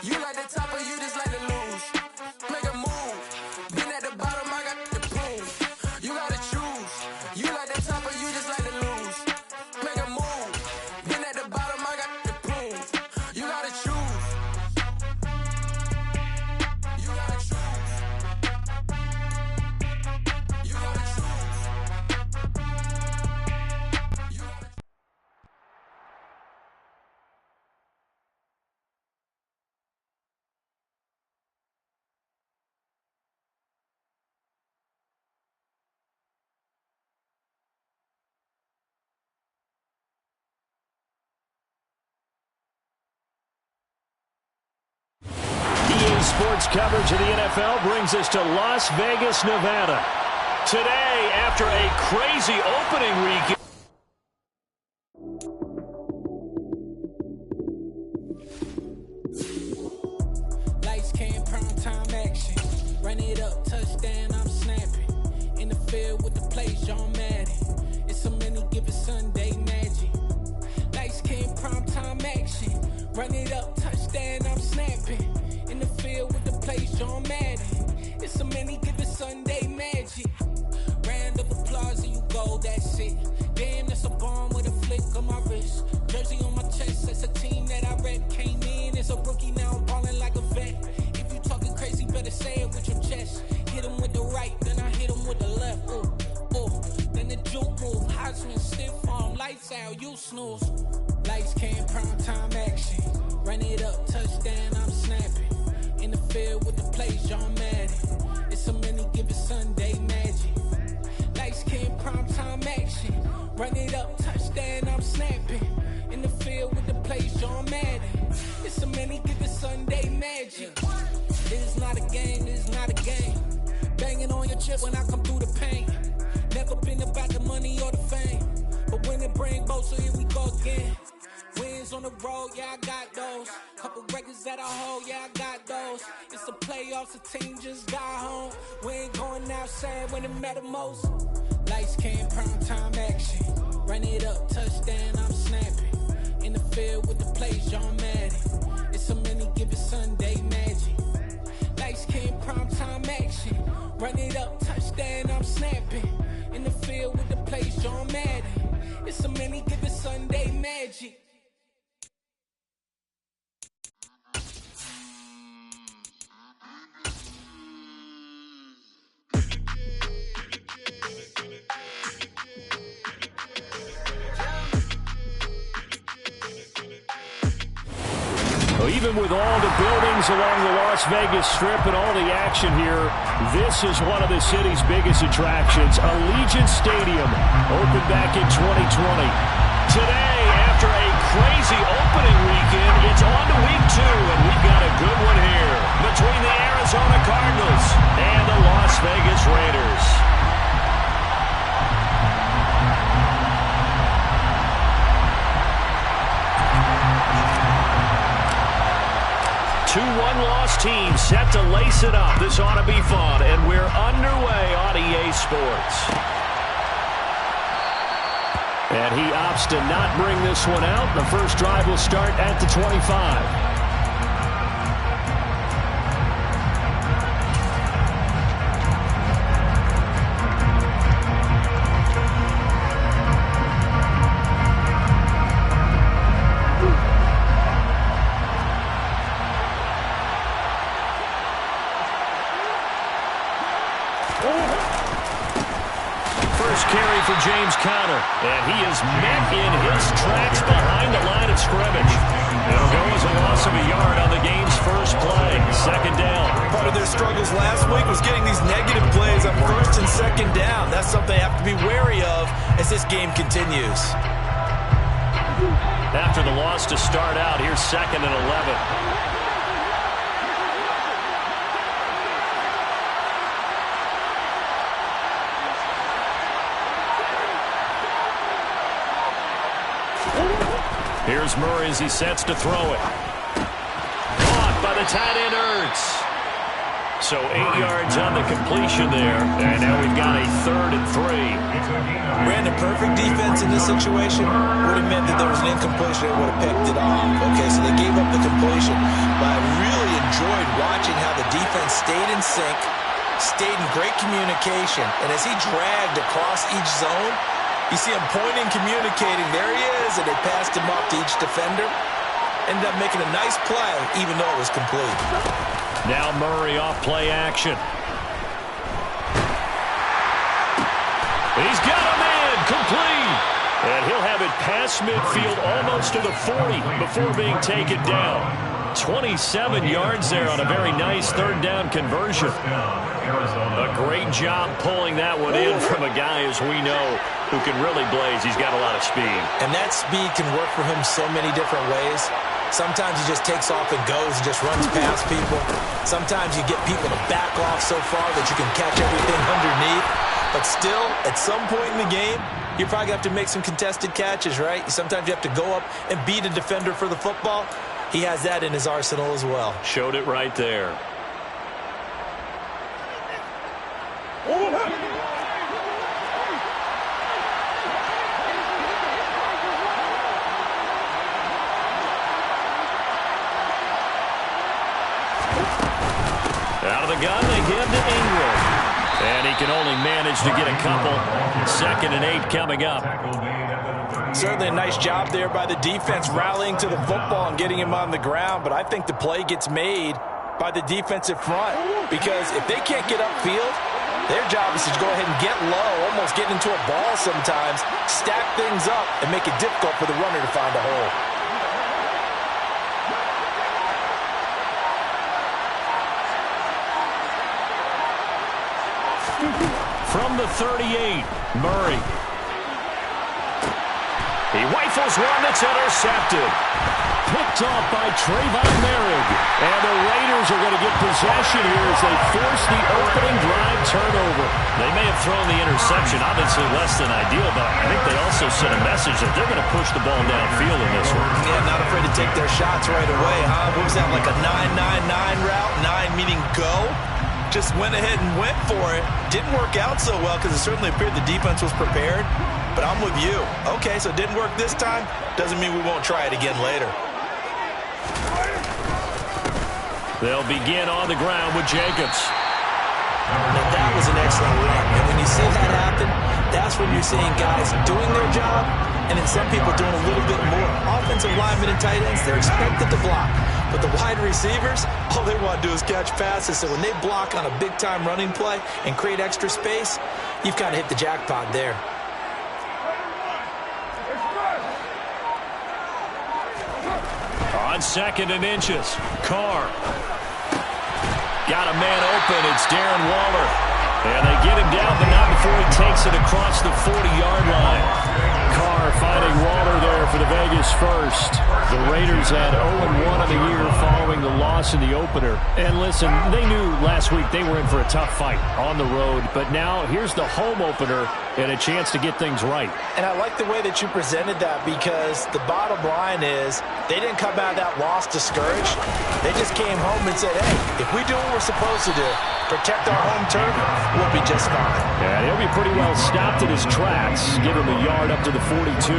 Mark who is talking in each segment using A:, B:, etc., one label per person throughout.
A: You like the top or you just like to lose? Make a move. Been at the bottom, I got the proof. You gotta choose. You like the top or you just like to lose? Make a move. Been at the bottom, I got the proof. You gotta choose. You gotta choose. You gotta choose. You gotta choose.
B: Sports coverage of the NFL brings us to Las Vegas, Nevada. Today, after a crazy opening weekend.
A: Lights, cam, prime time action. Run it up, touchdown, I'm snapping. In the field with the plays, John Madden. It's a many given Sunday magic. Lights, cam, prime time action. Run it up, touchdown, I'm snapping. In the field with the plays, John Madden. It's a many given Sunday magic. Round of applause and you go, that's it. Damn, that's a bomb with a flick on my wrist. Jersey on my chest, that's a team that I rep. Came in as a rookie, now I'm ballin' like a vet. If you talking crazy, better say it with your chest. Hit him with the right, then I hit him with the left. Ooh, ooh. Then the juke move, Heisman stiff arm, lights out, you snooze. Lights, cam, prime time action. Run it up, touchdown, I'm snapping. In the field with the plays, John Madden. It's a many given Sunday magic. Lights, cam, prime time action. Run it up, touchdown, I'm snapping. In the field with the plays, John Madden. It's a many given Sunday magic. This is not a game, this is not a game. Banging on your chip when I come through the paint. Never been about the money or the fame. But when it bring both, so here we go again. Wins on the road, yeah, I got those. Couple records that I hold, yeah, I got those. It's the playoffs, the team just got home. We ain't going outside when it matter most. Lights, cam, prime time action. Run it up, touchdown, I'm snapping. In the field with the plays, John Madden. It's a many given Sunday magic. Lights, cam, prime time action. Run it up, touchdown, I'm snapping. In the field with the plays, John Madden. It's a many given Sunday magic.
B: Even with all the buildings along the Las Vegas Strip and all the action here, this is one of the city's biggest attractions. Allegiant Stadium, opened back in 2020. Today, after a crazy opening weekend, it's on to week 2, and we've got a good one here between the Arizona Cardinals and the Las Vegas Raiders. 2-1 loss team set to lace it up. This ought to be fun, and we're underway on EA Sports. And he opts to not bring this one out. The first drive will start at the 25. Carry for James Conner, and he is met in his tracks behind the line of scrimmage. It'll go as a loss of a yard on the game's first play. Second down.
C: Part of their struggles last week was getting these negative plays on first and second down. That's something they have to be wary of as this game continues.
B: After the loss to start out, here's 2nd and 11. Here's Murray as he sets to throw it. Caught by the tight end Ertz. So 8 yards on the completion there. And now we've got a 3rd and 3.
C: Ran a perfect defense in this situation. Would have meant that there was an incompletion and would have picked it off. Okay, so they gave up the completion. But I really watching how the defense stayed in sync, stayed in great communication, and as he dragged across each zone, you see him pointing, communicating, there he is, and they passed him up to each defender. Ended up making a nice play, even though it was complete.
B: Now Murray off play action. He's got him in, complete. And he'll have it past midfield almost to the 40 before being taken down. 27 yards there on a very nice third down conversion. A great job pulling that one in from a guy, as we know, who can really blaze. He's got a lot of speed.
C: And that speed can work for him so many different ways. Sometimes he just takes off and goes and just runs past people. Sometimes you get people to back off so far that you can catch everything underneath. But still, at some point in the game, you're probably going to have to make some contested catches, right? Sometimes you have to go up and beat a defender for the football. He has that in his arsenal as well.
B: Showed it right there. Out of the gun, they give to Ingram. And he can only manage to get a couple. 2nd and 8 coming up.
C: Certainly a nice job there by the defense rallying to the football and getting him on the ground. But I think the play gets made by the defensive front. Because if they can't get upfield, their job is to go ahead and get low, almost get into a ball sometimes, stack things up, and make it difficult for the runner to find a hole.
B: From the 38, Murray. He rifles one that's intercepted. Picked off by Trayvon Merrick. And the Raiders are going to get possession here as they force the opening drive turnover. They may have thrown the interception, obviously less than ideal, but I think they also sent a message that they're going to push the ball downfield in this one.
C: Yeah, not afraid to take their shots right away, huh? What was that, like a 9-9-9 route? 9 meaning go? Just went ahead and went for it. Didn't work out so well because it certainly appeared the defense was prepared. But I'm with you. Okay, so it didn't work this time. Doesn't mean we won't try it again later.
B: They'll begin on the ground with Jacobs.
C: Now that was an excellent run. And when you see that happen, that's when you're seeing guys doing their job and then some people doing a little bit more. Offensive linemen and tight ends, they're expected to block. But the wide receivers, all they want to do is catch passes. So when they block on a big-time running play and create extra space, you've kind of hit the jackpot there.
B: On 2nd and inches, Carr. Got a man open. It's Darren Waller. And they get him down, but not before he takes it across the 40-yard line. Carr finding Waller there for the Vegas first. The Raiders had 0-1 of the year following the loss in the opener. And listen, they knew last week they were in for a tough fight on the road. But now here's the home opener and a chance to get things right.
C: And I like the way that you presented that because the bottom line is they didn't come out of that loss discouraged. They just came home and said, hey, if we do what we're supposed to do, protect our home turf, we'll be just fine.
B: And he'll be pretty well stopped in his tracks. Give him a yard up to the 42.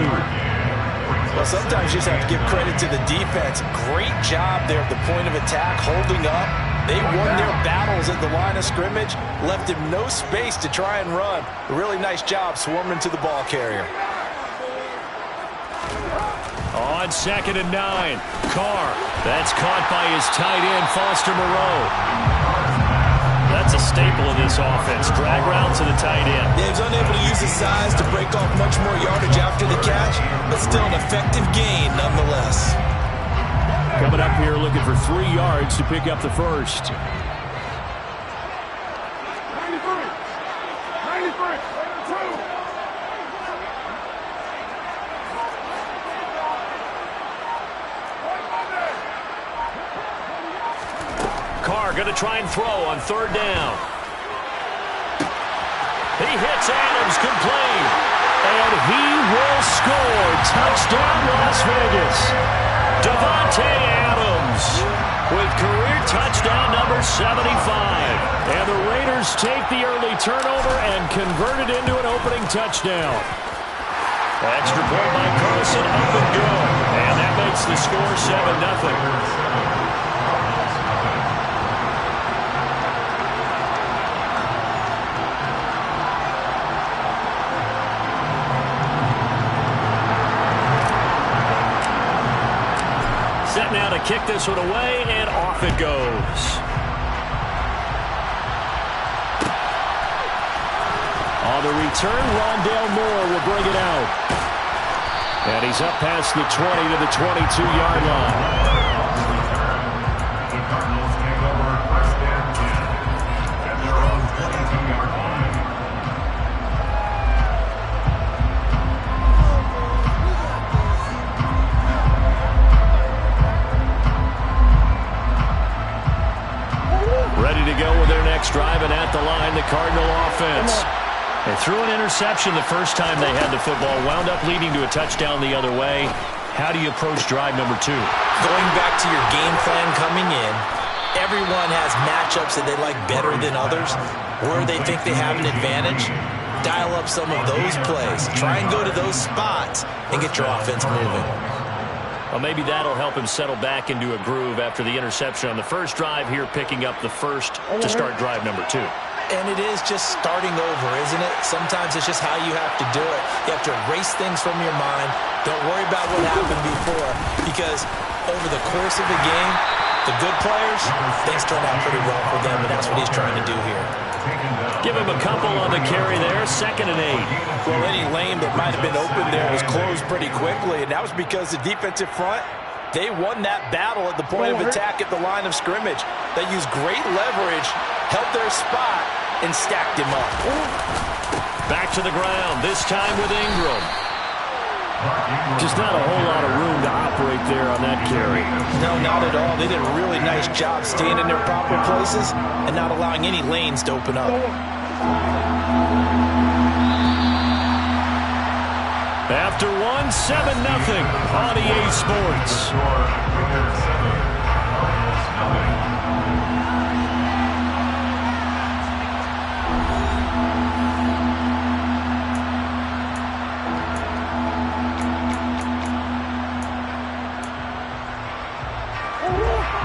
C: Well, sometimes you just have to give credit to the defense. Great job there at the point of attack, holding up. They won their battles at the line of scrimmage, left him no space to try and run. A really nice job swarming to the ball carrier.
B: On 2nd and 9, Carr. That's caught by his tight end, Foster Moreau. That's a staple of this offense. Drag route to the tight end.
C: Yeah, he's unable to use his size to break off much more yardage after the catch, but still an effective gain nonetheless.
B: Coming up here looking for 3 yards to pick up the first.
D: 93.
B: Carr going to try and throw on 3rd down. He hits Adams complete. And he will score. Touchdown, Las Vegas. Davante Adams with career touchdown number 75. And the Raiders take the early turnover and convert it into an opening touchdown. Extra point by Carson, up and go. And that makes the score 7-0. kick this one away, and off it goes. On the return, Rondale Moore will bring it out. And he's up past the 20 to the 22-yard line.
D: The Cardinals take over first and 10 at their own 22-yard line.
B: Ready to go with their next drive, and at the line, the Cardinal offense. They threw an interception the first time they had the football, wound up leading to a touchdown the other way. How do you approach drive number 2?
C: Going back to your game plan coming in, everyone has matchups that they like better than others, where they think they have an advantage. Dial up some of those plays. Try and go to those spots and get your offense moving.
B: Well, maybe that'll help him settle back into a groove after the interception on the first drive here, picking up the first to start drive number 2.
C: And it is just starting over, isn't it? Sometimes it's just how you have to do it. You have to erase things from your mind. Don't worry about what happened before, because over the course of the game, the good players, things turn out pretty well for them, and that's what he's trying to do here.
B: Give him a couple on the carry there, 2nd and 8.
C: Well, any lane that might have been open there was closed pretty quickly, and that was because the defensive front, they won that battle at the point of attack at the line of scrimmage. They used great leverage, held their spot, and stacked him up.
B: Back to the ground, this time with Ingram. Just not a whole lot of room to operate there on that carry.
C: No, not at all. They did a really nice job staying in their proper places and not allowing any lanes to open up.
B: After 7-0 on EA Sports.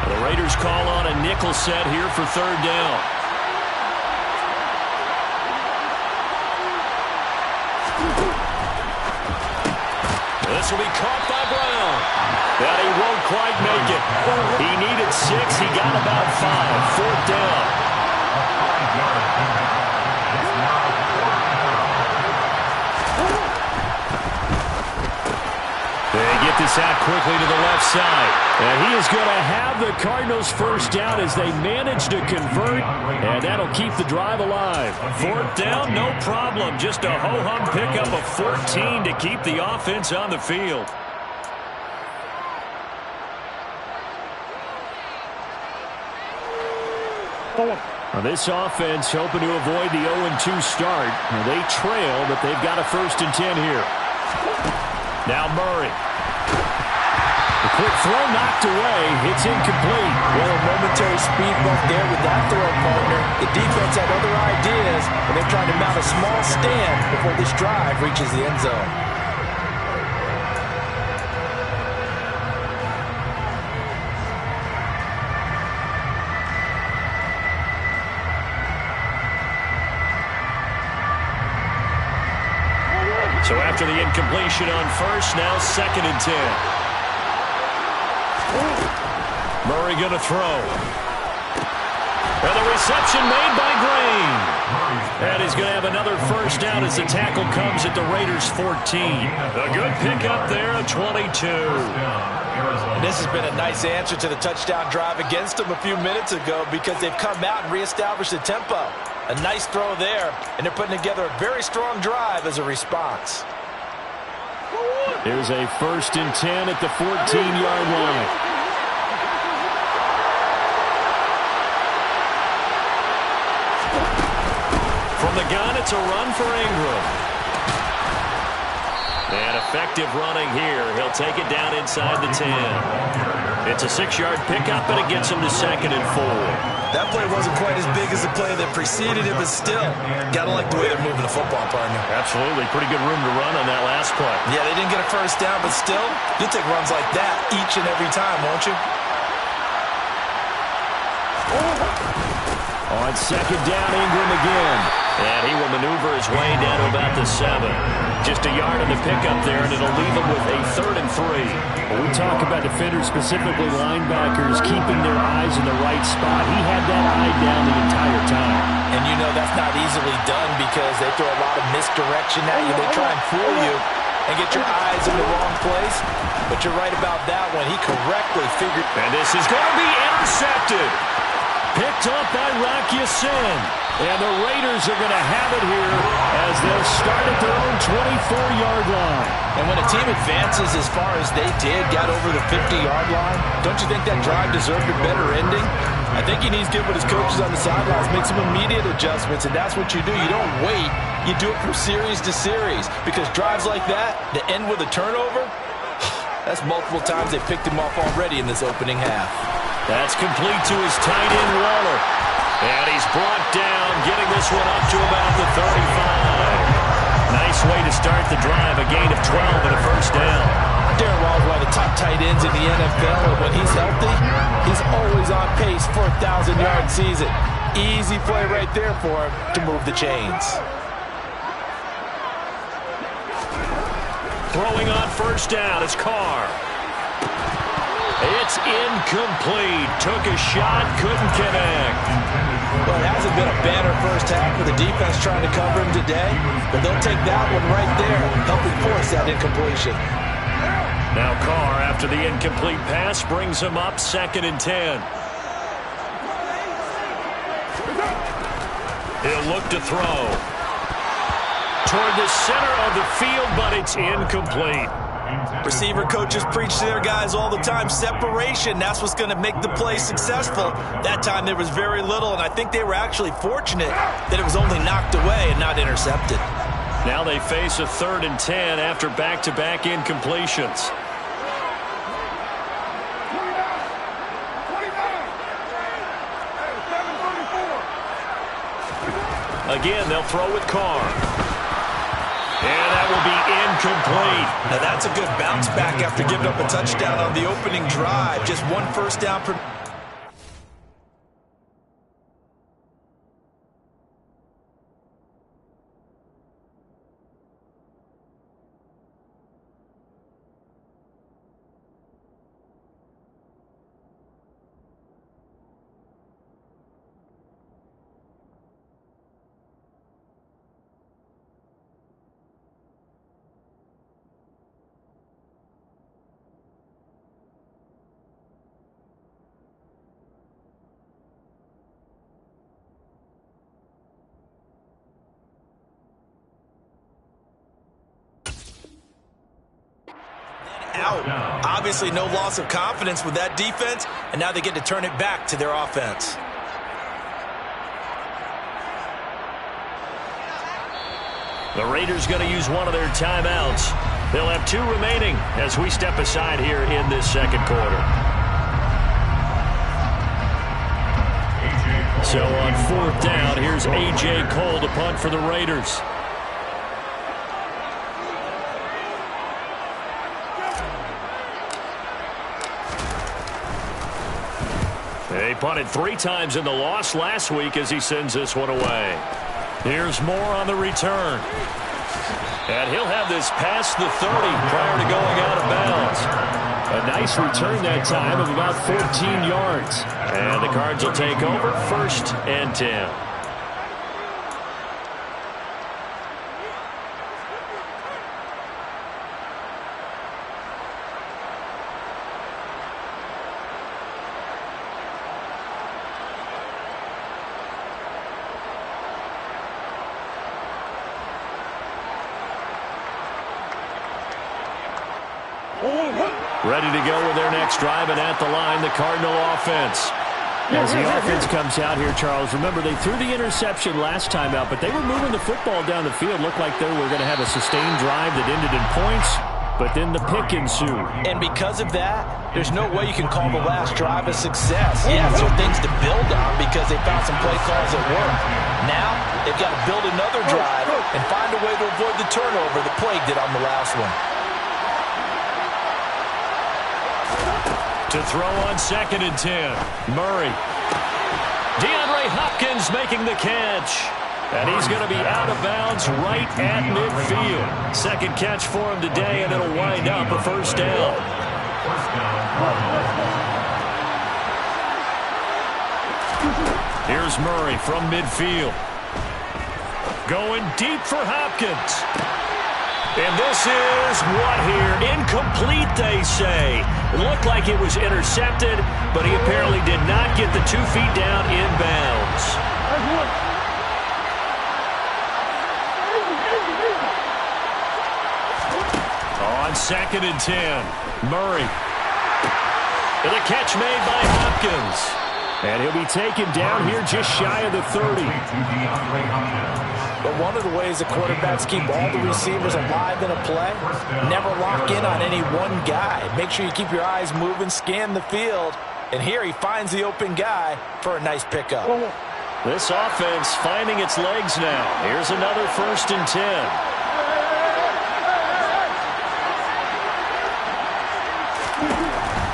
B: The Raiders call on a nickel set here for 3rd down. This will be caught by Brown. But he won't quite make it. He needed 6. He got about 5. 4th down. They get this out quickly to the left side. And he is going to have the Cardinals first down as they manage to convert. And that'll keep the drive alive. 4th down, no problem. Just a ho-hum pickup of 14 to keep the offense on the field. Now this offense hoping to avoid the 0-2 start. Now they trail, but they've got a 1st and 10 here. Now Murray. The quick throw knocked away. It's incomplete.
C: Well, a momentary speed bump there with that throw, partner. The defense had other ideas, and they're trying to mount a small stand before this drive reaches the end zone.
B: So after the incompletion on 1st, now 2nd and 10. Murray going to throw. And the reception made by Green. And he's going to have another 1st down as the tackle comes at the Raiders' 14. A good pickup there at 22.
C: And this has been a nice answer to the touchdown drive against them a few minutes ago, because they've come out and reestablished the tempo. A nice throw there, and they're putting together a very strong drive as a response.
B: Here's a 1st and 10 at the 14-yard line. From the gun, it's a run for Ingram. And effective running here. He'll take it down inside the 10. It's a 6-yard pickup, and it gets him to 2nd and 4.
C: That play wasn't quite as big as the play that preceded it, but still, got to like the way they're moving the football, partner.
B: Absolutely. Pretty good room to run on that last play.
C: Yeah, they didn't get a 1st down, but still, you'll take runs like that each and every time, won't you?
B: On 2nd down, Ingram again. And he will maneuver his way down to about the 7. Just a yard on the pickup there, and it'll leave him with a 3rd and 3.
E: When we talk about defenders, specifically linebackers, keeping their eyes in the right spot, he had that eye down the entire time.
C: And you know that's not easily done because they throw a lot of misdirection at you. They try and fool you and get your eyes in the wrong place. But you're right about that one. He correctly figured.
B: And this is going to be intercepted. Picked up by Rock Ya-Sin. And the Raiders are going to have it here as they'll start at their own 24-yard line.
C: And when a team advances as far as they did, got over the 50-yard line, don't you think that drive deserved a better ending? I think he needs to get with his coaches on the sidelines, make some immediate adjustments, and that's what you do. You don't wait. You do it from series to series because drives like that end with a turnover, that's multiple times they picked him off already in this opening half.
B: That's complete to his tight end, Waller. And he's brought down, getting this one up to about the 35. Nice way to start the drive, a gain of 12 and a first down.
C: Darren Waller's one of the top tight ends in the NFL, and when he's healthy, he's always on pace for a 1,000-yard season. Easy play right there for him to move the chains.
B: Throwing on first down is Carr. It's incomplete. Took a shot, couldn't connect.
C: Well, it hasn't been a banner first half with the defense trying to cover him today, but they'll take that one right there, helping force that incompletion.
B: Now Carr, after the incomplete pass, brings him up 2nd and 10. He'll look to throw. Toward the center of the field, but it's incomplete.
C: Receiver coaches preach to their guys all the time. Separation, that's what's going to make the play successful. That time there was very little, and I think they were actually fortunate that it was only knocked away and not intercepted.
B: Now they face a 3rd and 10 after back-to-back incompletions. Again, they'll throw with Carr. And that will be incomplete.
C: Now that's a good bounce back after giving up a touchdown on the opening drive. Just one first down per... out. Obviously no loss of confidence with that defense, and now they get to turn it back to their offense.
B: The Raiders going to use one of their timeouts. They'll have 2 remaining as we step aside here in this second quarter. So on 4th down, here's A.J. Cole to punt for the Raiders. They punted 3 times in the loss last week as he sends this one away. Here's Moore on the return. And he'll have this past the 30 prior to going out of bounds. A nice return that time of about 14 yards. And the Cards will take over 1st and 10. Ready to go with their next drive, and at the line, the Cardinal offense.
E: As the offense comes out here, Charles, remember they threw the interception last time out, but they were moving the football down the field. Looked like they were going to have a sustained drive that ended in points, but then the pick ensued.
C: And because of that, there's no way you can call the last drive a success. Yes, there are things to build on because they found some play calls that work. Now, they've got to build another drive and find a way to avoid the turnover that plagued it on the last one.
B: To throw on 2nd and 10. Murray. DeAndre Hopkins making the catch. And he's going to be out of bounds right at midfield. Second catch for him today, and it'll wind up a first down. Here's Murray from midfield. Going deep for Hopkins. And this is what here? Incomplete, they say. It looked like it was intercepted, but he apparently did not get the 2 feet down in bounds. On 2nd and 10, Murray. And the catch made by Hopkins. And he'll be taken down here just shy of the 30.
C: But one of the ways the quarterbacks keep all the receivers alive in a play, never lock in on any one guy. Make sure you keep your eyes moving, scan the field. And here he finds the open guy for a nice pickup.
B: This offense finding its legs now. Here's another 1st and 10.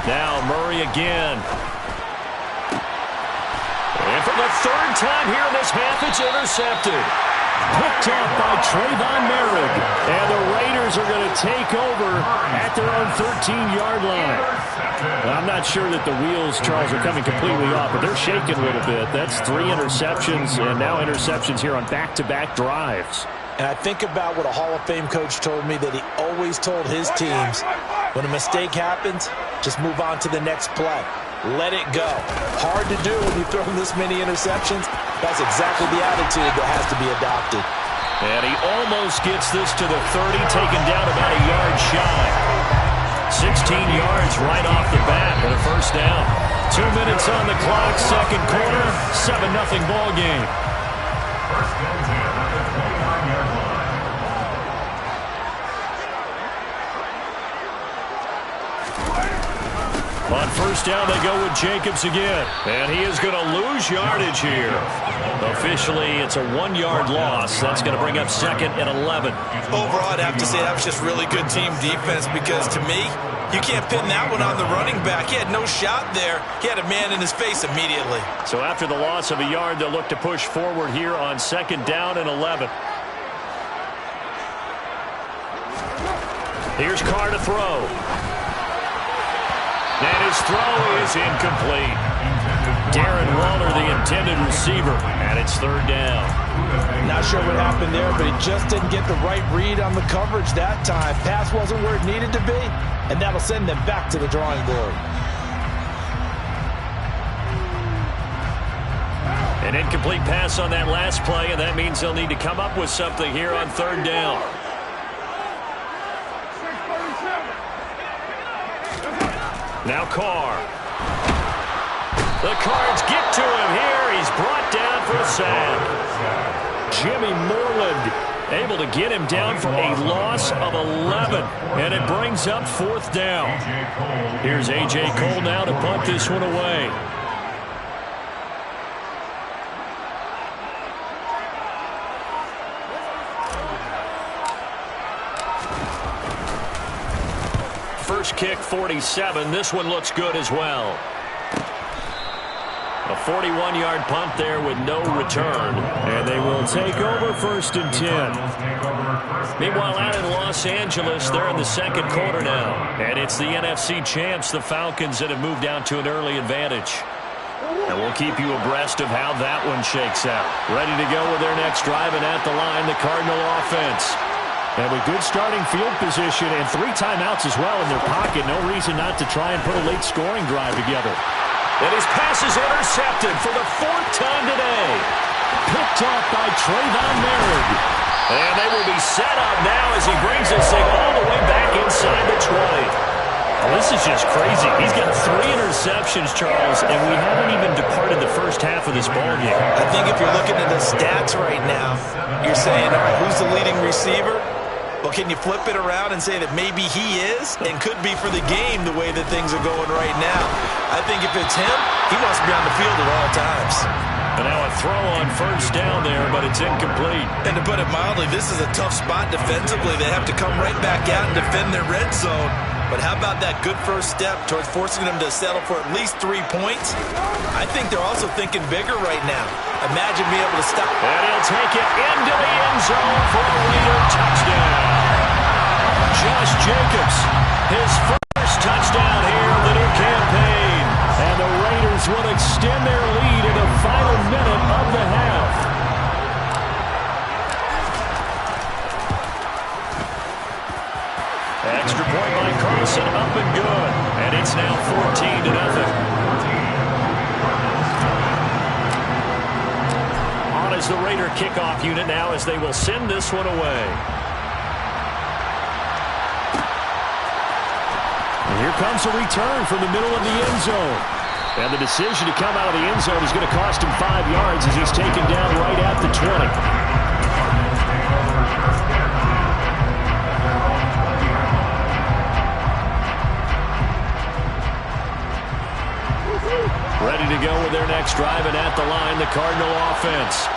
B: Now Murray again. And for the 3rd time here in this half, it's intercepted. Picked off by Trayvon Merrick. And the Raiders are going to take over at their own 13-yard line. I'm not sure that the wheels, Charles, are coming completely off, but they're shaking a little bit. That's 3 interceptions, and now interceptions here on back-to-back drives.
C: And I think about what a Hall of Fame coach told me, that he always told his teams, when a mistake happens, just move on to the next play. Let it go. Hard to do when you throw this many interceptions. That's exactly the attitude that has to be adopted.
B: And he almost gets this to the 30, taken down about a yard shy. 16 yards right off the bat for the first down. 2 minutes on the clock, 2nd quarter, 7-0 ball game.
D: First and 10 at the 29-yard line.
B: On 1st down, they go with Jacobs again. And he is going to lose yardage here. Officially, it's a 1-yard loss. That's going to bring up 2nd and 11.
C: Overall, I'd have to say that was just really good team defense, because to me, you can't pin that one on the running back. He had no shot there. He had a man in his face immediately.
B: So after the loss of a yard, they'll look to push forward here on 2nd down and 11. Here's Carr to throw. And his throw is incomplete. Darren Waller, the intended receiver, and it's 3rd down.
C: Not sure what happened there, but he just didn't get the right read on the coverage that time. Pass wasn't where it needed to be, and that'll send them back to the drawing board.
B: An incomplete pass on that last play, and that means they'll need to come up with something here on 3rd down. Now Carr. The Cards get to him here. He's brought down for a sack. Jimmy Moreland able to get him down for a loss of 11. And it brings up 4th down. Here's A.J. Cole now to punt this one away. First kick, 47. This one looks good as well. A 41-yard punt there with no return. And they will take over 1st and 10. Meanwhile, out in Los Angeles, they're in the 2nd quarter now. And it's the NFC champs, the Falcons, that have moved out to an early advantage. And we'll keep you abreast of how that one shakes out. Ready to go with their next drive, and at the line, the Cardinal offense. And with good starting field position and 3 timeouts as well in their pocket, no reason not to try and put a late scoring drive together. And his pass is intercepted for the 4th time today. Picked off by Trayvon Merrick. And they will be set up now as he brings this thing all the way back inside the 20. Well, this is just crazy. He's got 3 interceptions, Charles, and we haven't even departed the first half of this ballgame.
C: I think if you're looking at the stats right now, you're saying, all right, who's the leading receiver? Well, can you flip it around and say that maybe he is and could be for the game the way that things are going right now? I think if it's him, he wants to be on the field at all times.
B: And now a throw on 1st down there, but it's incomplete.
C: And to put it mildly, this is a tough spot defensively. They have to come right back out and defend their red zone. But how about that good first step towards forcing them to settle for at least 3 points? I think they're also thinking bigger right now. Imagine being able to stop.
B: And he'll take it into the end zone for a Raider touchdown. Josh Jacobs, his first touchdown here in the new campaign. And the Raiders will extend their lead in the final minute of the half. Extra point by Carlson, up and good. And it's now 14-0. On is the Raider kickoff unit now as they will send this one away. And here comes a return from the middle of the end zone. And the decision to come out of the end zone is going to cost him 5 yards as he's taken down right at the 20. Ready to go with their next drive, and at the line, the Cardinal offense.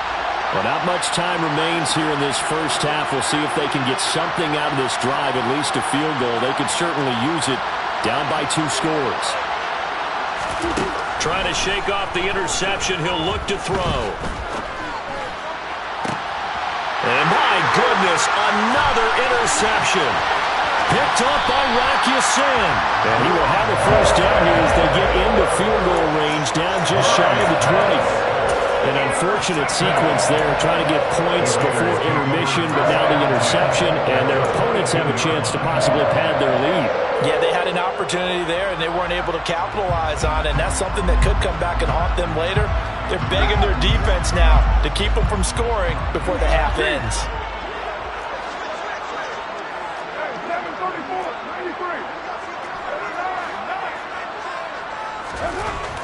B: Well, not much time remains here in this first half. We'll see if they can get something out of this drive, at least a field goal. They could certainly use it down by 2 scores. Trying to shake off the interception. He'll look to throw. And my goodness, another interception. Picked up by Rocky Sin. And he will have a first down here as they get into field goal range, down just shy of the 20. An unfortunate sequence there, trying to get points before intermission, but now the interception, and their opponents have a chance to possibly pad their lead.
C: Yeah, they had an opportunity there, and they weren't able to capitalize on it, and that's something that could come back and haunt them later. They're begging their defense now to keep them from scoring before the half ends.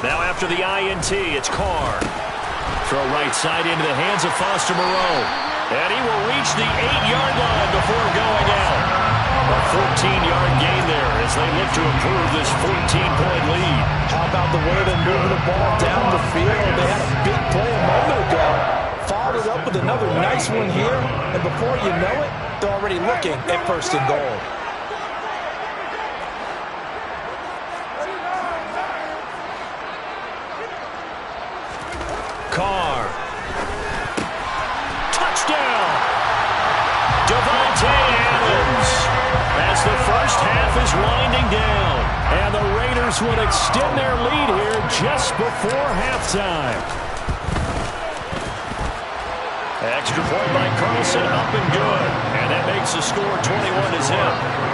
B: Now after the INT, it's Carr. Throw right side into the hands of Foster Moreau. And he will reach the 8-yard line before going out. A 14-yard gain there as they look to improve this 14-point lead.
C: How about the way they're moving the ball down the field? They had a big play a moment ago. Followed it up with another nice one here. And before you know it, they're already looking at first and goal.
B: Carr. Touchdown! Devontae Adams. As the first half is winding down. And the Raiders would extend their lead here just before halftime. Extra point by Carlson, up and good. And that makes the score 21-0.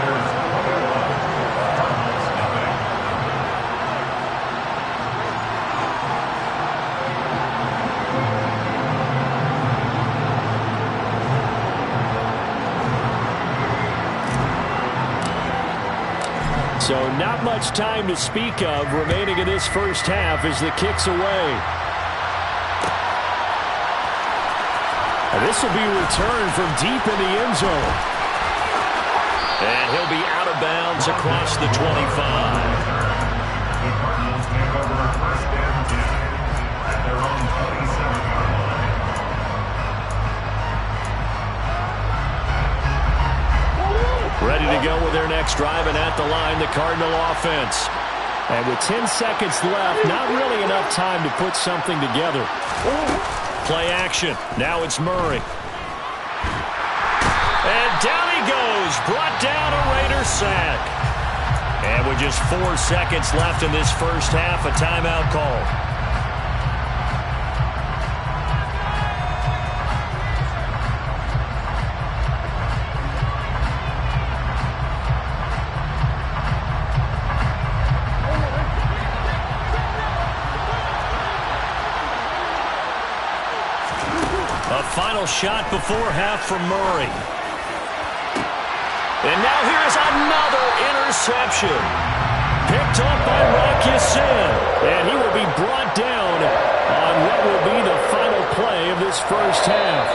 B: So not much time to speak of remaining in this first half as the kick's away. And this will be returned from deep in the end zone. And he'll be out of bounds across the 25.
D: The Cardinals take over first and 10 at their own 27-yard line.
B: Ready to go with their next drive, and at the line, the Cardinal offense. And with 10 seconds left, not really enough time to put something together. Play action. Now it's Murray. And down he goes. Brought down a Raider sack. And with just 4 seconds left in this first half, a timeout call. Final shot before half from Murray. And now here's another interception. Picked up by Rocky Sin. And he will be brought down on what will be the final play of this first half.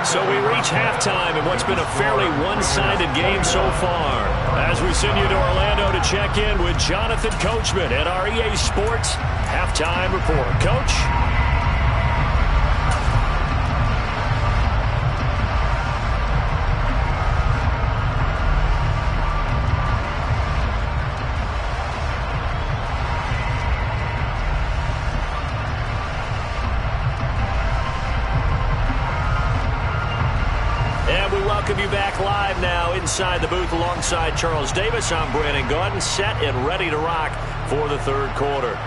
B: So we reach halftime in what's been a fairly one-sided game so far. As we send you to Orlando to check in with Jonathan Coachman at our EA Sports Halftime Report. Coach?
E: welcome you back live now inside the booth alongside Charles Davis. I'm Brandon Gaudin, set and ready to rock for the third quarter.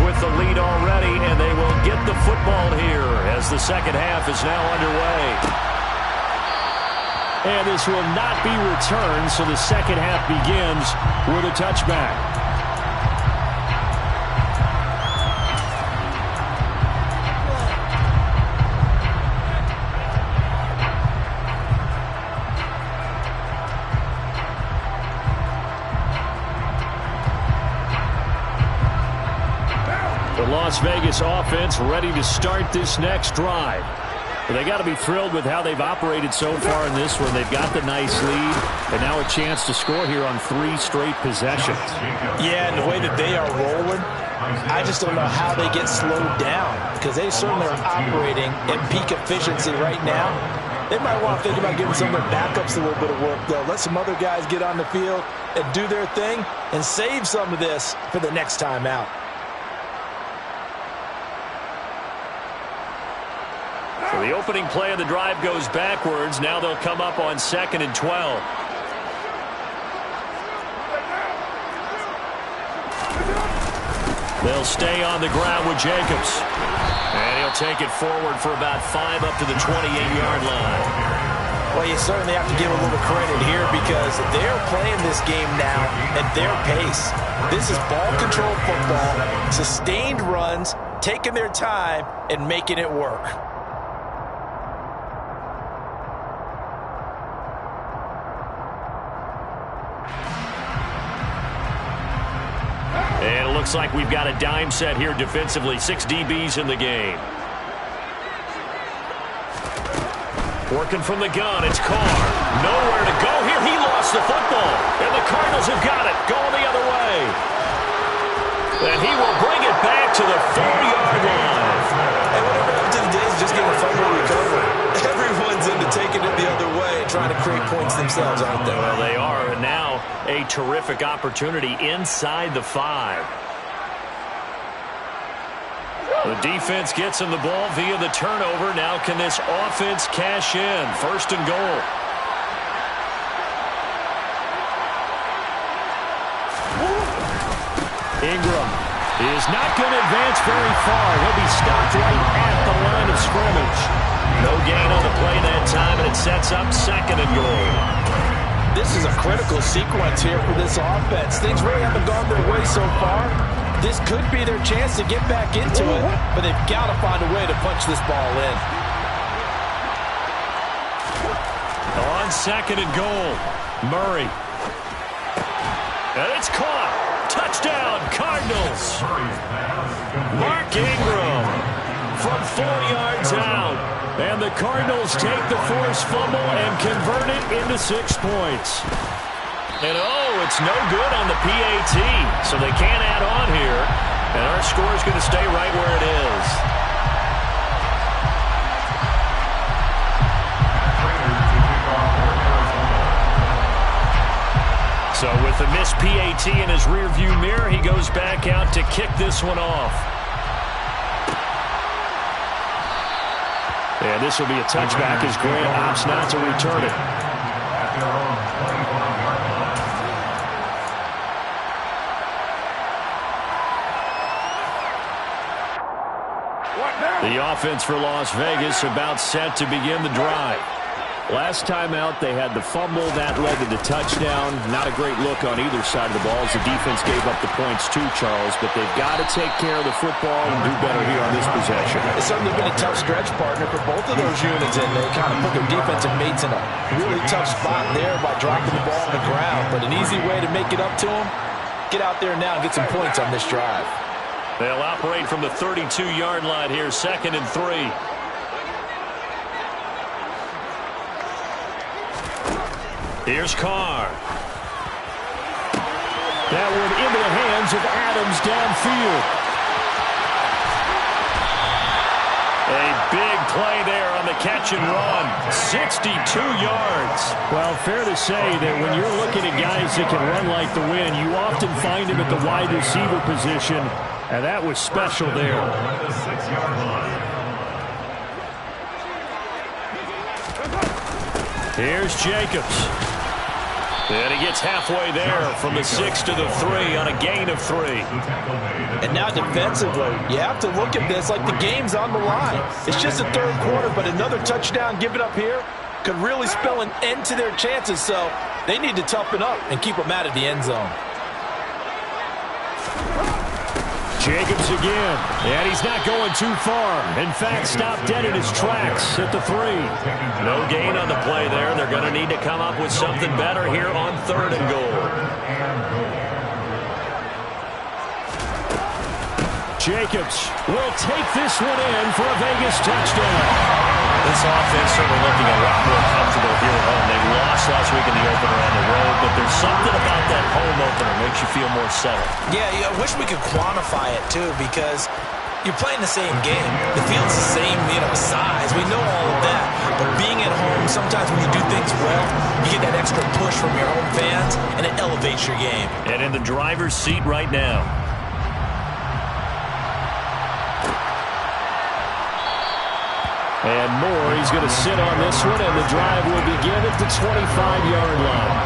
B: With the lead already, and they will get the football here as the second half is now underway. And this will not be returned, so the second half begins with a touchback. The Las Vegas offense ready to start this next drive. But they got to be thrilled with how they've operated so far in this one. They've got the nice lead, and now a chance to score here on 3 straight possessions.
C: Yeah, and the way that they are rolling, I just don't know how they get slowed down, because they certainly are operating at peak efficiency right now. They might want to think about giving some of their backups a little bit of work, though. Let some other guys get on the field and do their thing and save some of this for the next time out.
B: So the opening play of the drive goes backwards. Now they'll come up on 2nd and 12. They'll stay on the ground with Jacobs. And he'll take it forward for about 5 up to the 28-yard line.
C: Well, you certainly have to give a little credit here because they're playing this game now at their pace. This is ball control football, sustained runs, taking their time, and making it work.
B: And it looks like we've got a dime set here defensively. 6 DBs in the game. Working from the gun, it's Carr. Nowhere to go here. He lost the football. And the Cardinals have got it. Going the other way. And he will bring it back to the 4-yard line.
C: And whatever happened to the days of just getting a fumble recovery. Everyone's into taking it the other way and trying to create points themselves, aren't they?
B: Well, they are. And now a terrific opportunity inside the 5. The defense gets him the ball via the turnover. Now can this offense cash in? 1st and goal. Ingram is not going to advance very far. He'll be stopped right at the line of scrimmage. No gain on the play that time, and it sets up 2nd and goal.
C: This is a critical sequence here for this offense. Things really haven't gone their way so far. This could be their chance to get back into it, but they've got to find a way to punch this ball in.
B: On 2nd and goal, Murray. And it's caught. Touchdown, Cardinals. Mark Ingram from 4 yards out. And the Cardinals take the forced fumble and convert it into 6 points. And oh, it's no good on the PAT. So they can't add on here. And our score is going to stay right where it is. So with the missed PAT in his rearview mirror, he goes back out to kick this one off. And this will be a touchback as Grant opts not to return it. The offense for Las Vegas about set to begin the drive. Last time out, they had the fumble. That led to the touchdown. Not a great look on either side of the ball as the defense gave up the points too, Charles. But they've got to take care of the football and do better here on this possession.
C: It's certainly been a tough stretch, partner, for both of those units. And they kind of put their defensive mates in a really tough spot there by dropping the ball on the ground. But an easy way to make it up to them, get out there now and get some points on this drive.
B: They'll operate from the 32-yard line here, 2nd and 3. Here's Carr. That one into the hands of Adams downfield. A big play there on the catch and run. 62 yards. Well, fair to say that when you're looking at guys that can run like the wind, you often find them at the wide receiver position, and that was special there. Here's Jacobs. And he gets halfway there from the 6 to the 3 on a gain of 3.
C: And now defensively, you have to look at this like the game's on the line. It's just the third quarter, but another touchdown given up here could really spell an end to their chances. So they need to toughen up and keep them out of the end zone.
B: Jacobs again, and he's not going too far. In fact, stopped dead in his tracks at the 3. No gain on the play there. They're going to need to come up with something better here on 3rd and goal. Jacobs will take this one in for a Vegas touchdown. This offense certainly looking a lot more comfortable here at home. They lost last week in the opener on the road, but there's something about that home opener that makes you feel more settled.
C: Yeah, I wish we could quantify it, too, because you're playing the same game. The field's the same, size. We know all of that. But being at home, sometimes when you do things well, you get that extra push from your home fans, and it elevates your game.
B: And in the driver's seat right now. And Moore, he's going to sit on this one, and the drive will begin at the 25-yard line.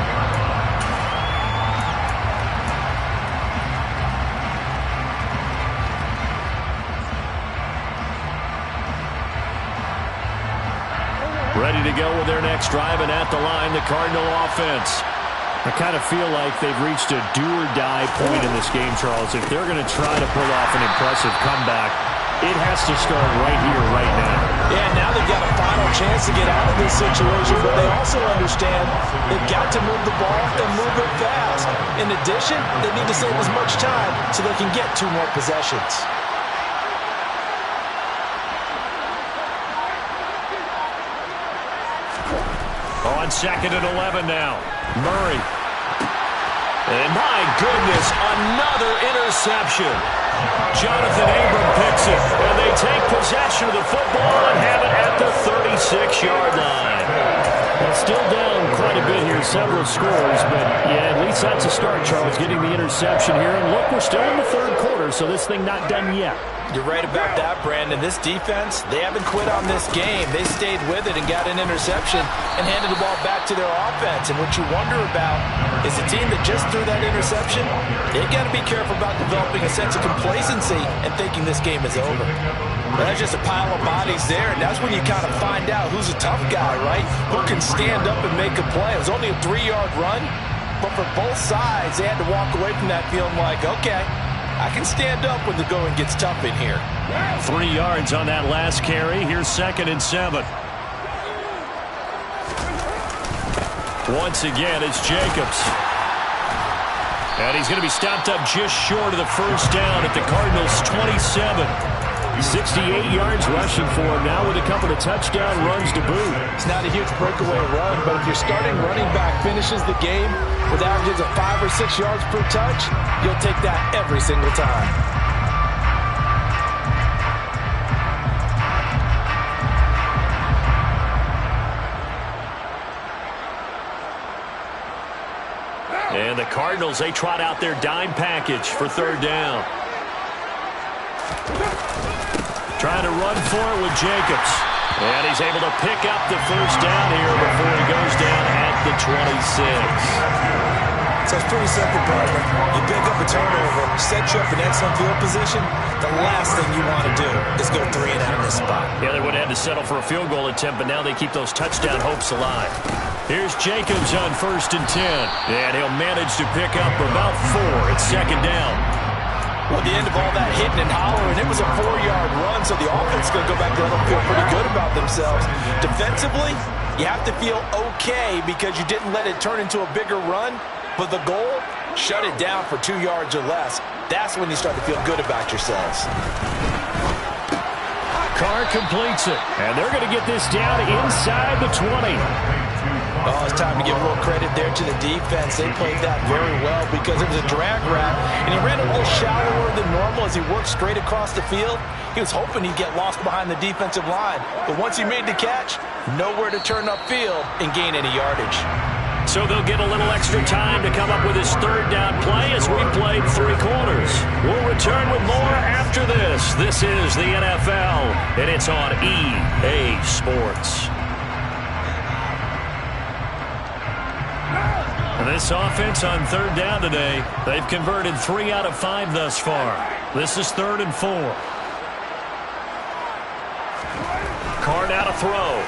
B: Ready to go with their next drive, and at the line, the Cardinal offense. I kind of feel like they've reached a do-or-die point in this game, Charles. If they're going to try to pull off an impressive comeback, it has to start right here, right now.
C: Yeah, now they've got a final chance to get out of this situation, but they also understand they've got to move the ball and move it fast. In addition, they need to save as much time so they can get 2 more possessions.
B: On 2nd and 11 now. Murray. And my goodness, another interception. Jonathan Abram picks it, and they take possession of the football and have it at the 36-yard line. Well, still down quite a bit here, several scores, but yeah, at least that's a start, Charles, getting the interception here. And look, we're still in the 3rd quarter, so this thing not done yet.
C: You're right about that, Brandon. This defense, they haven't quit on this game. They stayed with it and got an interception and handed the ball back to their offense. And what you wonder about is a team that just threw that interception, they've got to be careful about developing a sense of complacency and thinking this game is over. But that's just a pile of bodies there, and that's when you kind of find out who's a tough guy, right? Who can stand up and make a play. It was only a 3-yard run, but for both sides, they had to walk away from that feeling like, okay, I can stand up when the going gets tough in here.
B: 3 yards on that last carry. Here's 2nd and 7. Once again, it's Jacobs. And he's going to be stopped up just short of the first down at the Cardinals' 27. 68 yards rushing for him now with a couple of touchdown runs to boot.
C: It's not a huge breakaway run, but if your starting running back finishes the game with averages of 5 or 6 yards per touch, you'll take that every single time.
B: And the Cardinals, they trot out their dime package for 3rd down. Trying to run for it with Jacobs. And he's able to pick up the first down here before he goes down at the 26.
C: So it's pretty simple, partner. You pick up a turnover, set you up in excellent field position. The last thing you want to do is go 3 and out in this spot.
B: Yeah, they would have had to settle for a field goal attempt, but now they keep those touchdown hopes alive. Here's Jacobs on 1st and 10. And he'll manage to pick up about 4 at 2nd down.
C: Well, at the end of all that hitting and hollering, it was a 4-yard run, so the offense is going to go back there and feel pretty good about themselves. Defensively, you have to feel okay because you didn't let it turn into a bigger run, but the goal, shut it down for 2 yards or less. That's when you start to feel good about yourselves.
B: Carr completes it, and they're going to get this down inside the 20.
C: Oh, it's time to give real credit there to the defense. They played that very well because it was a drag route, and he ran a little shallower than normal as he worked straight across the field. He was hoping he'd get lost behind the defensive line, but once he made the catch, nowhere to turn upfield and gain any yardage.
E: So they'll get a little extra time to come up with his third down play as we played 3 quarters. We'll return with more after this. This is the NFL, and it's on EA Sports. This offense on third down today, they've converted 3 out of 5 thus far. This is 3rd and 4. Carr now to throw.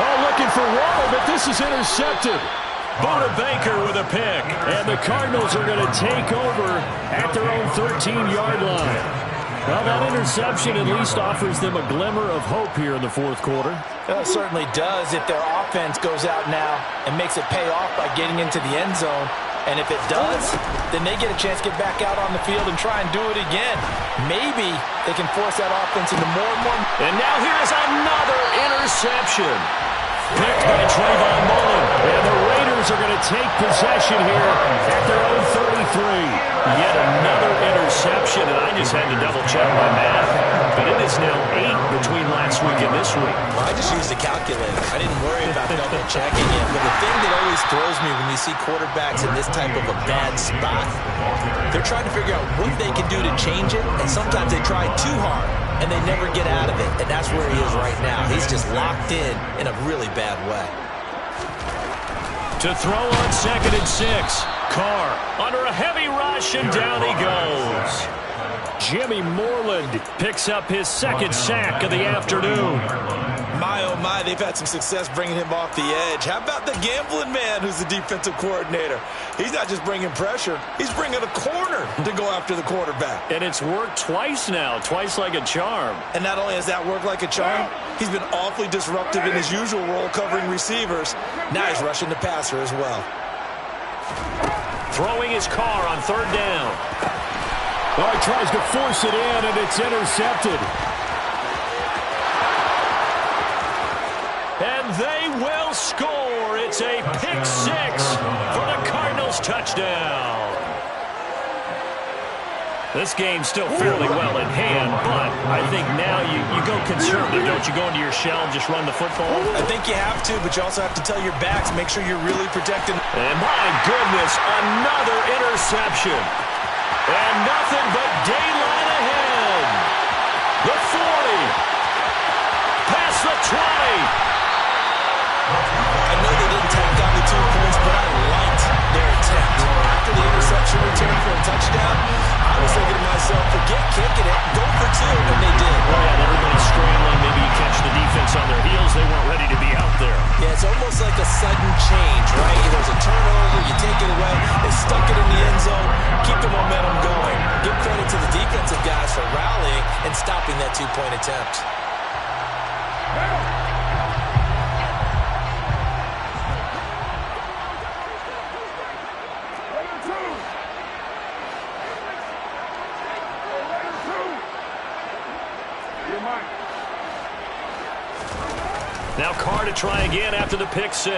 B: Oh, looking for Waddle, but this is intercepted.
E: Buda Baker with a pick.
B: And the Cardinals are going to take over at their own 13-yard line. Well, that interception at least offers them a glimmer of hope here in the 4th quarter.
C: It certainly does if their offense goes out now and makes it pay off by getting into the end zone. And if it does, then they get a chance to get back out on the field and try and do it again. Maybe they can force that offense into more and more.
E: And now here's another interception. Picked by Trayvon Mullen.
B: And the Raiders are going to take possession here at their own 33.
E: Yet another interception, and I just had to double-check my math. But it is now 8 between last week and this week.
C: Well, I just used a calculator. I didn't worry about double-checking it. But the thing that always throws me when we see quarterbacks in this type of a bad spot, they're trying to figure out what they can do to change it, and sometimes they try too hard, and they never get out of it. And that's where he is right now. He's just locked in a really bad way.
E: To throw on 2nd and 6. Carr under a heavy rush, and down he goes. Jimmy Moreland picks up his 2nd sack of the afternoon.
C: My, oh my, they've had some success bringing him off the edge. How about the gambling man who's the defensive coordinator? He's not just bringing pressure, he's bringing a corner to go after the quarterback.
E: And it's worked twice now, twice like a charm.
C: And not only has that worked like a charm, he's been awfully disruptive in his usual role covering receivers. Now he's rushing the passer as well.
E: Throwing his Carr on 3rd down.
B: Oh, he tries to force it in, and it's intercepted.
E: And they will score. It's a pick 6 for the Cardinals touchdown. This game's still fairly well in hand, but I think now you go conservative, don't you? Go into your shell and just run the football?
C: I think you have to, but you also have to tell your backs, make sure you're really protecting.
E: And my goodness, another interception. And nothing but daylight ahead. The 40. Past the 20.
C: I know they didn't tack on the 2 points, but I liked their attempt. After the interception return for a touchdown, I was thinking to myself, forget kicking it, go for 2, and they did.
E: Well, yeah, everybody's scrambling. Maybe you catch the defense on their heels. They weren't ready to be out there.
C: Yeah, it's almost like a sudden change, right? There's a turnover, you take it away, they stuck it in the end zone, keep the momentum going. Give credit to the defensive guys for rallying and stopping that 2-point attempt.
E: Now Carr to try again after the pick 6.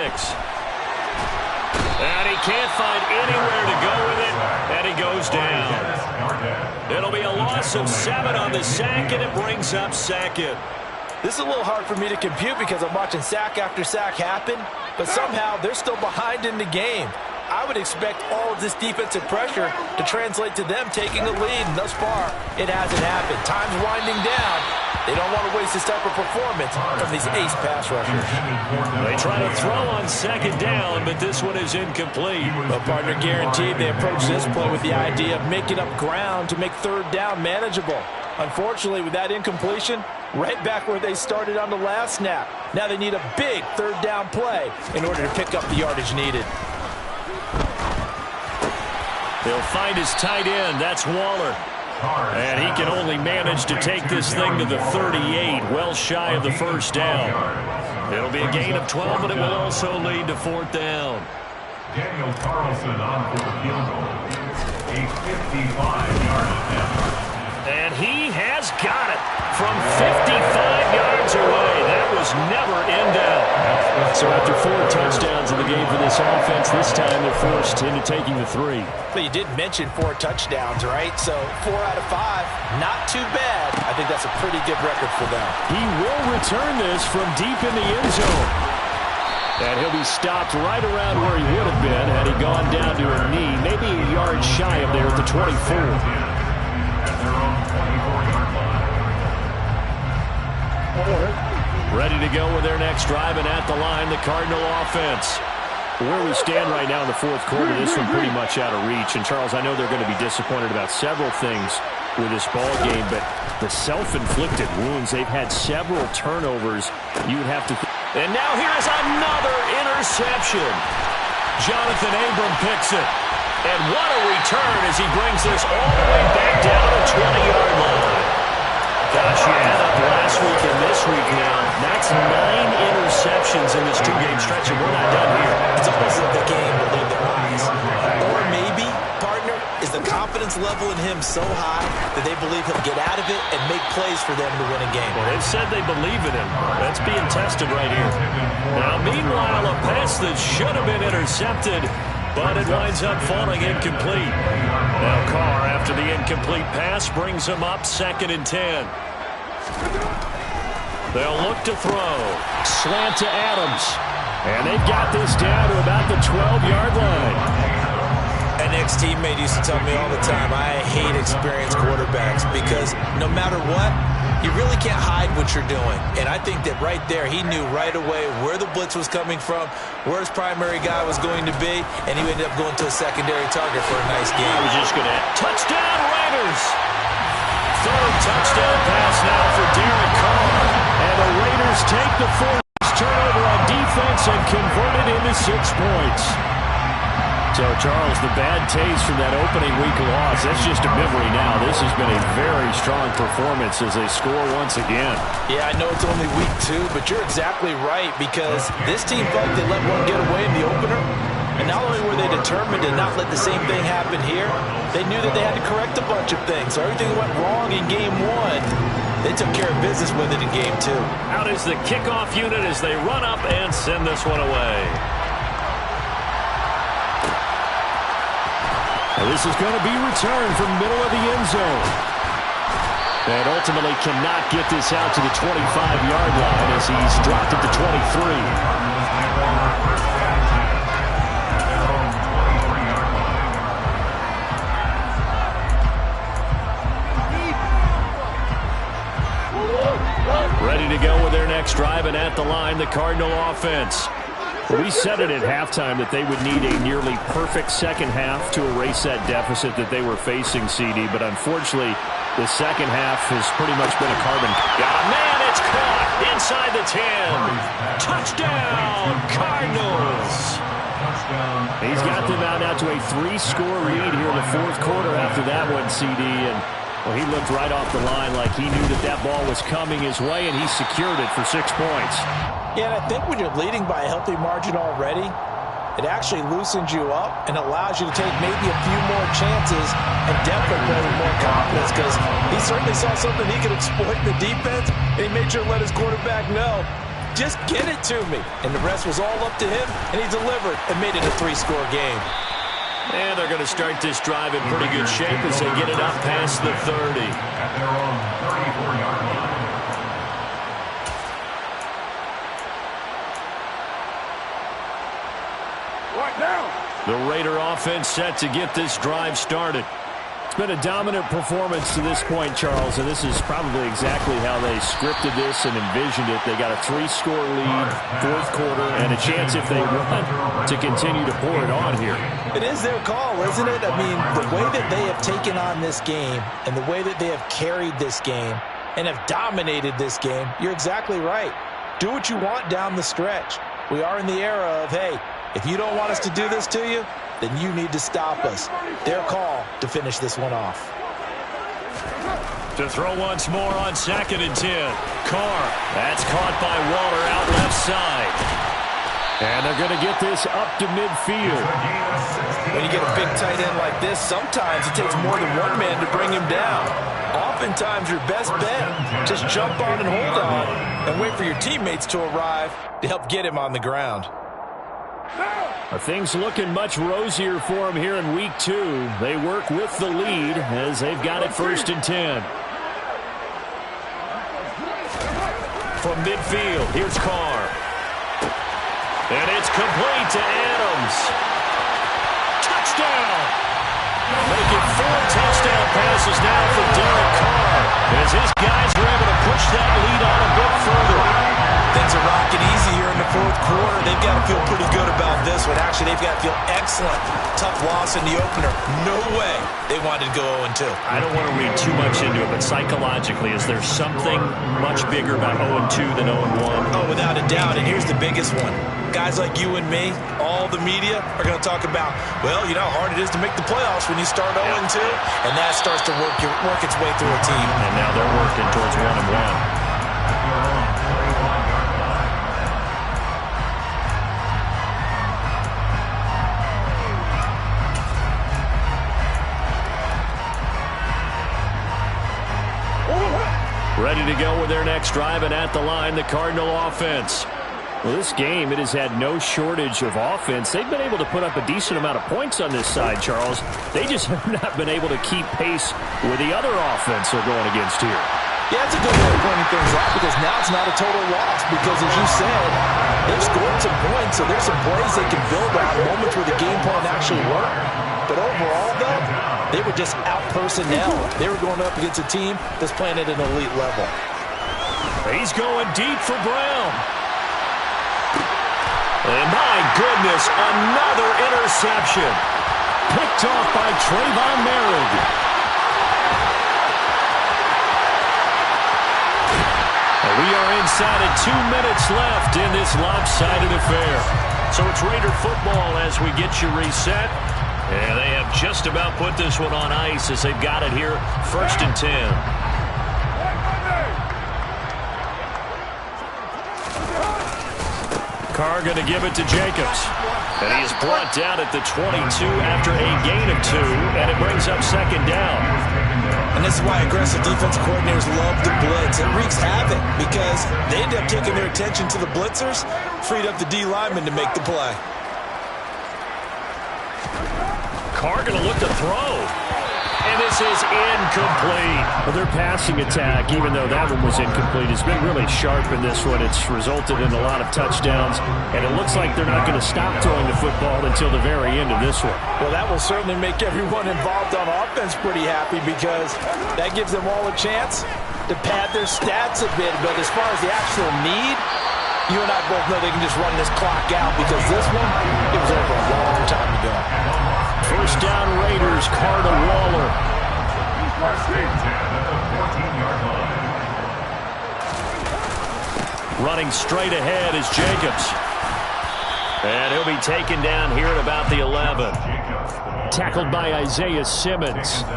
E: And he can't find anywhere to go with it, and he goes down. It'll be a loss of 7 on the sack, and it brings up 2nd.
C: This is a little hard for me to compute because I'm watching sack after sack happen, but somehow they're still behind in the game. I would expect all of this defensive pressure to translate to them taking a lead, and thus far, it hasn't happened. Time's winding down. They don't want to waste this type of performance from these ace pass rushers.
E: They try to throw on 2nd down, but this one is incomplete.
C: But partner guaranteed they approach this play with the idea of making up ground to make 3rd down manageable. Unfortunately, with that incompletion, right back where they started on the last snap. Now they need a big 3rd down play in order to pick up the yardage needed.
E: They'll find his tight end. That's Waller. And he can only manage to take this thing to the 38, well shy of the 1st down. It'll be a gain of 12, but it will also lead to 4th down.
D: Daniel Carlson on for the field goal. A 55-yard attempt.
E: And he has got it from 55 yards away. That was was never in doubt. So after 4 touchdowns in the game for this offense, this time they're forced into taking the 3.
C: But you did mention 4 touchdowns, right? So 4 out of 5, not too bad. I think that's a pretty good record for them.
E: He will return this from deep in the end zone. And he'll be stopped right around where he would have been had he gone down to a knee, maybe a yard shy of there at the 24. Ready to go with their next drive, and at the line, the Cardinal offense. Where we stand right now in the fourth quarter, this one pretty much out of reach. And, Charles, I know they're going to be disappointed about several things with this ball game, but the self-inflicted wounds, they've had several turnovers. You would have to... And now here's another interception. Jonathan Abram picks it. And what a return as he brings this all the way back down to 20-yard line. Gosh, you add up last week and this week now. That's 9 interceptions in this 2-game stretch, and we're not done here.
C: It's almost like the game will leave their eyes. Or maybe, partner, is the confidence level in him so high that they believe he'll get out of it and make plays for them to win a game.
E: Well, they've said they believe in him. That's being tested right here. Now, meanwhile, a pass that should have been intercepted, but it winds up falling incomplete. Now Carr, after the incomplete pass, brings him up 2nd and 10. They'll look to throw. Slant to Adams. And they've got this down to about the 12-yard line.
C: An ex-teammate used to tell me all the time, I hate experienced quarterbacks because no matter what, you really can't hide what you're doing. And I think that right there, he knew right away where the blitz was coming from, where his primary guy was going to be, and he ended up going to a secondary target for a nice game.
E: I was just going to... Touchdown, Raiders! 3rd touchdown pass now for Derek Carr. And the Raiders take the 4th turnover on defense and convert it into 6 points. So, Charles, the bad taste from that opening week loss, that's just a memory now. This has been a very strong performance as they score once again.
C: Yeah, I know it's only week 2, but you're exactly right because this team felt they let one get away in the opener. And not only were they determined to not let the same thing happen here, they knew that they had to correct a bunch of things. So everything that went wrong in game 1, they took care of business with it in game 2.
E: Out is the kickoff unit as they run up and send this one away. And this is going to be returned from middle of the end zone. And ultimately cannot get this out to the 25-yard line as he's dropped at the 23. Ready to go with their next drive, and at the line, the Cardinal offense. We said it at halftime that they would need a nearly perfect second half to erase that deficit that they were facing, CD, but unfortunately, the second half has pretty much been a carbon. Got a man, it's caught inside the 10. Touchdown, Cardinals. He's got them out now to a 3-score lead here in the 4th quarter after that one, CD, and well, he looked right off the line like he knew that that ball was coming his way, and he secured it for 6 points.
C: Yeah, and I think when you're leading by a healthy margin already, it actually loosens you up and allows you to take maybe a few more chances and definitely play with more confidence because he certainly saw something he could exploit in the defense, and he made sure to let his quarterback know, just get it to me. And the rest was all up to him, and he delivered and made it a 3-score game.
E: And they're going to start this drive in pretty good shape as they get it up past the 30.
D: At their own 34-yard line.
E: The Raider offense set to get this drive started. It's been a dominant performance to this point, Charles, and this is probably exactly how they scripted this and envisioned it. They got a 3-score lead, 4th quarter, and a chance if they run to continue to pour it on here.
C: It is their call, isn't it? I mean, the way that they have taken on this game and the way that they have carried this game and have dominated this game, you're exactly right. Do what you want down the stretch. We are in the era of, hey, if you don't want us to do this to you, then you need to stop us. Their call to finish this one off.
E: To throw once more on 2nd and 10. Carr, that's caught by Waller out left side.
B: And they're going to get this up to midfield.
C: When you get a big tight end like this, sometimes it takes more than one man to bring him down. Oftentimes, your best bet, just jump on and hold on and wait for your teammates to arrive to help get him on the ground.
B: Things looking much rosier for him here in week 2. They work with the lead as they've got it 1st and 10. From midfield, here's Carr. And it's complete to Adams. Touchdown! Making 4 touchdown passes now for Derek Carr as his guys are able to push that lead on a bit further.
C: Things are rocking easy here in the 4th quarter. They've got to feel pretty good about this one. Actually, they've got to feel excellent. Tough loss in the opener. No way they wanted to go 0-2.
B: I don't want to read too much into it, but psychologically, is there something much bigger about 0-2 than 0-1?
C: Oh, without a doubt, and here's the biggest one. Guys like you and me, all the media, are going to talk about, well, you know how hard it is to make the playoffs when you start 0-2, and that starts to work its way through a team.
B: And now they're working towards 1-1. Ready to go with their next drive, and at the line, the Cardinal offense. Well, this game, it has had no shortage of offense. They've been able to put up a decent amount of points on this side, Charles. They just have not been able to keep pace with the other offense they're going against here.
C: Yeah, it's a good way of pointing things out because now it's not a total loss because, as you said, they've scored some points, so there's some plays they can build on, moments where the game plan actually worked. But overall, though, they were just out-personnel. They were going up against a team that's playing at an elite level.
B: He's going deep for Brown. And my goodness, another interception. Picked off by Trayvon Merritt. We are inside of 2 minutes left in this lopsided affair. So it's Raider football as we get you reset. And they have just about put this one on ice as they've got it here, 1st and 10. Carr going to give it to Jacobs. And he is brought down at the 22 after a gain of 2, and it brings up 2nd down.
C: And this is why aggressive defense coordinators love the blitz. It wreaks havoc because they end up taking their attention to the blitzers, freed up the D lineman to make the play.
B: Carr going to look to throw. And this is incomplete. Well, their passing attack, even though that one was incomplete, has been really sharp in this one. It's resulted in a lot of touchdowns, and it looks like they're not going to stop throwing the football until the very end of this one.
C: Well, that will certainly make everyone involved on offense pretty happy because that gives them all a chance to pad their stats a bit. But as far as the actual need, you and I both know they can just run this clock out because this one, it was over a long time ago.
B: 1st down Raiders, Carr to Waller. Running straight ahead is Jacobs. And he'll be taken down here at about the 11. Tackled by Isaiah Simmons. The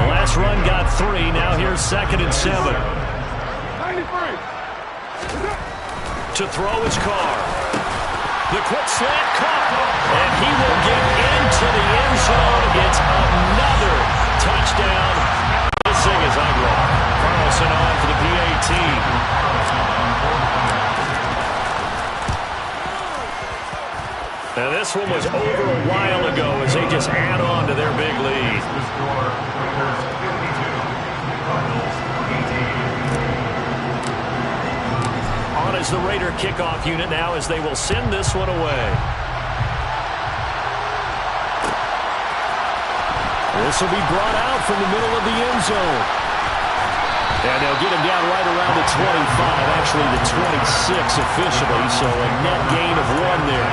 B: last run got 3. Now here's 2nd and 7. To throw is Carr. The quick slant caught, and he will get into the end zone. It's another touchdown. This thing is ugly. Carlson on for the PAT. Now this one was over a while ago as they just add on to their big lead. Is the Raider kickoff unit now as they will send this one away. This will be brought out from the middle of the end zone. And they'll get him down right around the 25, actually the 26 officially, so a net gain of 1 there.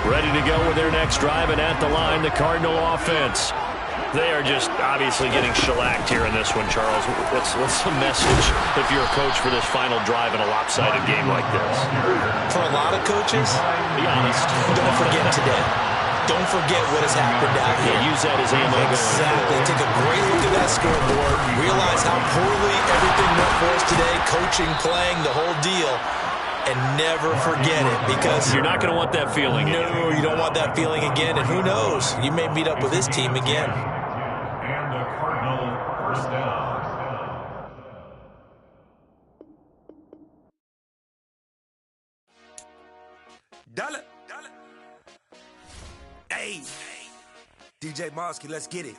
B: Ready to go with their next drive, and at the line, the Cardinal offense. They are just obviously getting shellacked here in this one, Charles. What's the message if you're a coach for this final drive in a lopsided game like this?
C: For a lot of coaches,
B: be honest,
C: don't forget today. don't forget what has happened out here.
E: Yeah, use that as ammo.
C: Exactly. Take a great look at that scoreboard. Realize how poorly everything went for us today. Coaching, playing, the whole deal. And never forget it, because
E: you're not going to want that feeling again.
C: No, you don't want that feeling again. And who knows? You may meet up with this team again.
D: And a Cardinal first down.
F: Dollar. Hey. DJ Mosky, let's get it.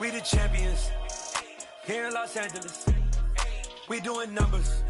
F: We the champions here in Los Angeles. We doing numbers.